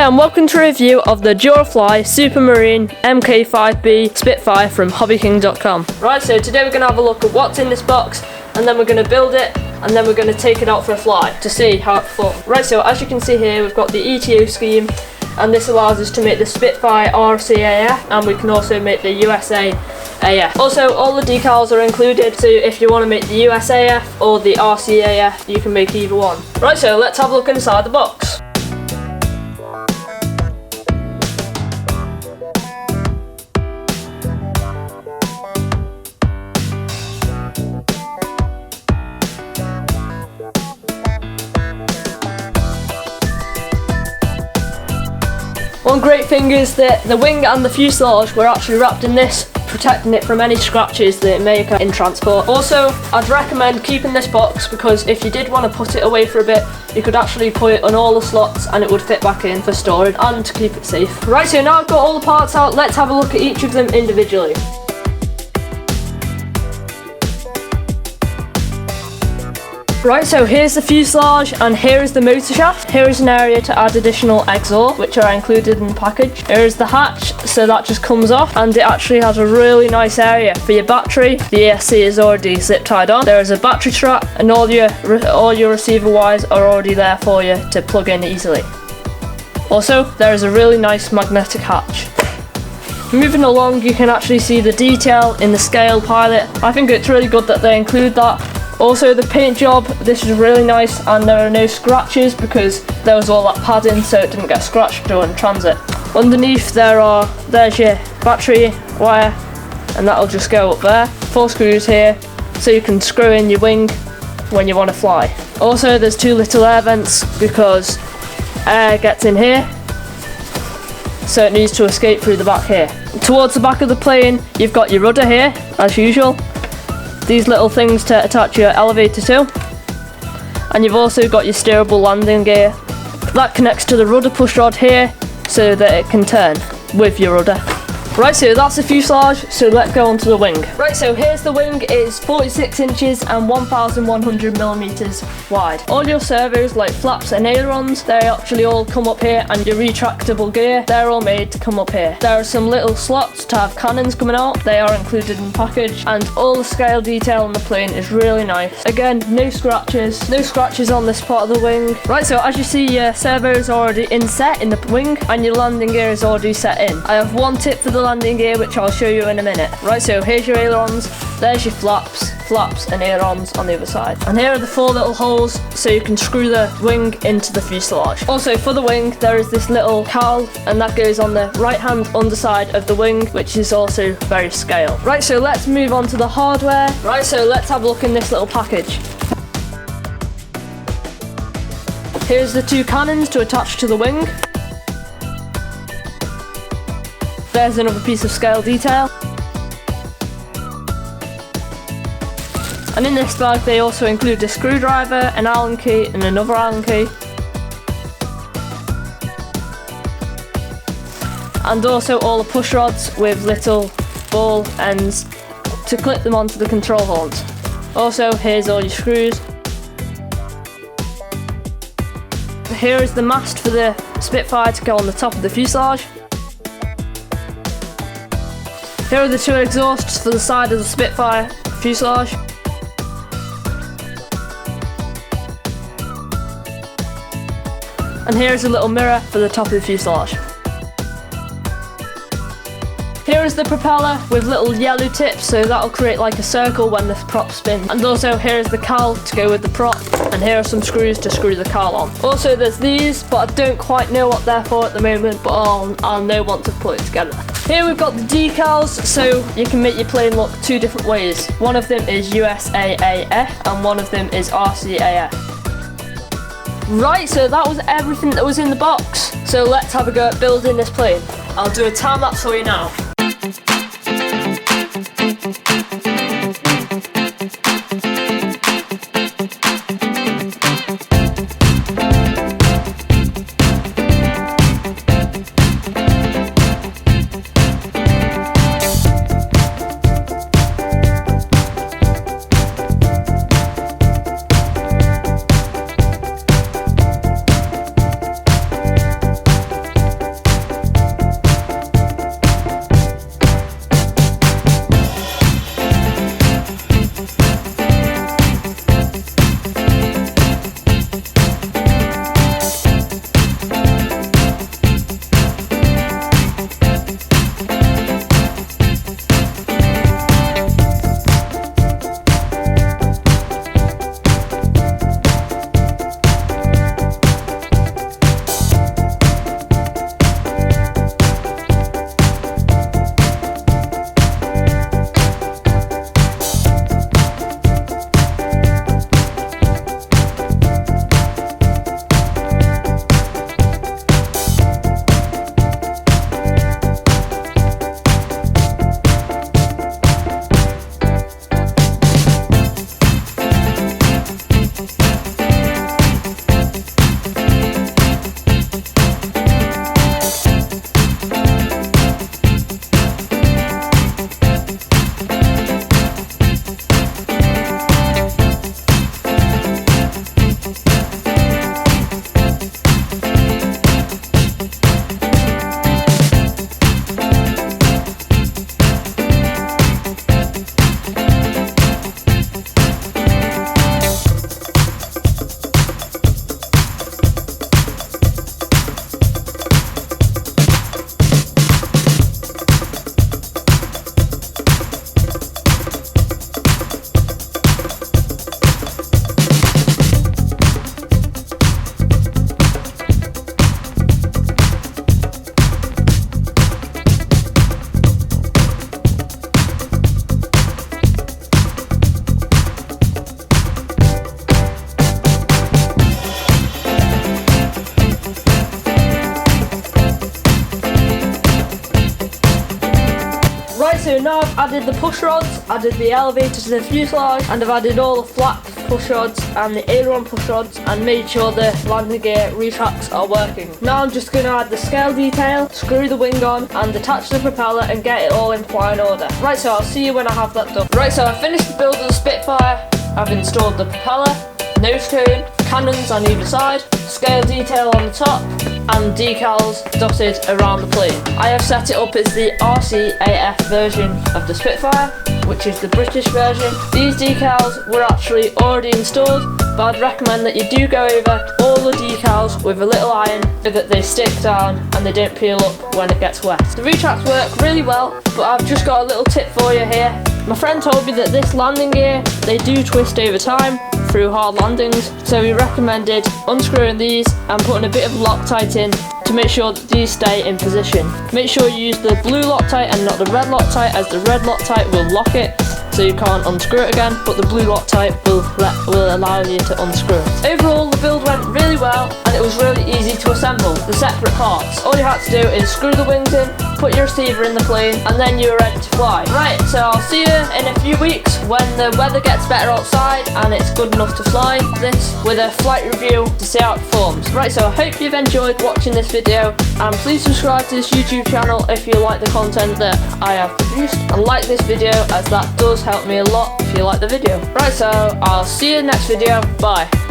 Hi and welcome to a review of the Durafly Mk5 Spitfire from HobbyKing.com. Right, so today we're going to have a look at what's in this box, and then we're going to build it, and then we're going to take it out for a fly to see how it performs. Right, so as you can see here, we've got the ETO scheme, and this allows us to make the Spitfire RCAF, and we can also make the USAF. Also, all the decals are included, so if you want to make the USAF or the RCAF, you can make either one. Right, so let's have a look inside the box. One great thing is that the wing and the fuselage were actually wrapped in this, protecting it from any scratches that it may occur in transport. Also, I'd recommend keeping this box because if you did want to put it away for a bit, you could actually put it on all the slots and it would fit back in for storage and to keep it safe. Right, so now I've got all the parts out, let's have a look at each of them individually. Right, so here's the fuselage and here is the motor shaft. Here is an area to add additional exhaust, which are included in the package. Here is the hatch, so that just comes off, and it actually has a really nice area for your battery. The ESC is already zip tied on. There is a battery strap, and all your receiver wires are already there for you to plug in easily. Also, there is a really nice magnetic hatch. Moving along, you can actually see the detail in the scale pilot. I think it's really good that they include that. Also, the paint job, this is really nice, and there are no scratches because there was all that padding so it didn't get scratched during transit. Underneath there's your battery wire, and that'll just go up there. 4 screws here so you can screw in your wing when you want to fly. Also, there's 2 little air vents because air gets in here, so it needs to escape through the back here. Towards the back of the plane, you've got your rudder here, as usual. These little things to attach your elevator to, and you've also got your steerable landing gear. That connects to the rudder push rod here so that it can turn with your rudder. Right, so that's the fuselage, so let's go on to the wing. Right, so here's the wing. It is 46 inches and 1,100 millimeters wide. All your servos, like flaps and ailerons, they actually all come up here, and your retractable gear, they're all made to come up here. There are some little slots to have cannons coming out. They are included in the package, and all the scale detail on the plane is really nice. Again, no scratches on this part of the wing. Right, so as you see, your servo is already inset in the wing, and your landing gear is already set in. I have one tip for the landing gear, which I'll show you in a minute. Right, so here's your ailerons, there's your flaps and ailerons on the other side. And here are the 4 little holes so you can screw the wing into the fuselage. Also, for the wing, there is this little cowl, and that goes on the right hand underside of the wing, which is also very scale. Right, so let's move on to the hardware. Right, so let's have a look in this little package. Here's the 2 cannons to attach to the wing. There's another piece of scale detail. And in this bag they also include a screwdriver, an Allen key and another Allen key. And also all the push rods with little ball ends to clip them onto the control horns. Also, here's all your screws. Here is the mast for the Spitfire to go on the top of the fuselage. Here are the 2 exhausts for the side of the Spitfire fuselage. And here is a little mirror for the top of the fuselage. Here is the propeller with little yellow tips, so that'll create like a circle when the prop spins. And also here is the cowl to go with the prop, and here are some screws to screw the cowl on. Also there's these, but I don't quite know what they're for at the moment, but I'll know once I've put it together. Here we've got the decals, so you can make your plane look 2 different ways. One of them is USAAF and one of them is RCAF. Right, so that was everything that was in the box. So let's have a go at building this plane. I'll do a time lapse for you now. so now I've added the push rods, added the elevator to the fuselage, and I've added all the flap push rods and the aileron push rods, and made sure the landing gear retracts are working. Now I'm just going to add the scale detail, screw the wing on, and attach the propeller and get it all in flying order. Right, so I'll see you when I have that done. Right, so I've finished the build of the Spitfire. I've installed the propeller, nose cone, cannons on either side, scale detail on the top, and decals dotted around the plane. I have set it up as the RCAF version of the Spitfire, which is the British version. These decals were actually already installed, but I'd recommend that you do go over all the decals with a little iron so that they stick down and they don't peel up when it gets wet. The retracts work really well, but I've just got a little tip for you here. My friend told me that this landing gear, they do twist over time through hard landings, so he recommended unscrewing these and putting a bit of Loctite in to make sure that these stay in position. Make sure you use the blue Loctite and not the red Loctite, as the red Loctite will lock it so you can't unscrew it again, but the blue Loctite will allow you to unscrew it. Overall, the build went really well and it was really easy to assemble the separate parts. All you had to do is screw the wings in, put your receiver in the plane, and then you're ready to fly. Right, so I'll see you in a few weeks when the weather gets better outside and it's good enough to fly this with a flight review to see how it performs. Right, so I hope you've enjoyed watching this video, and please subscribe to this YouTube channel if you like the content that I have produced, and like this video as that does help me a lot if you like the video. Right, so I'll see you in the next video. Bye.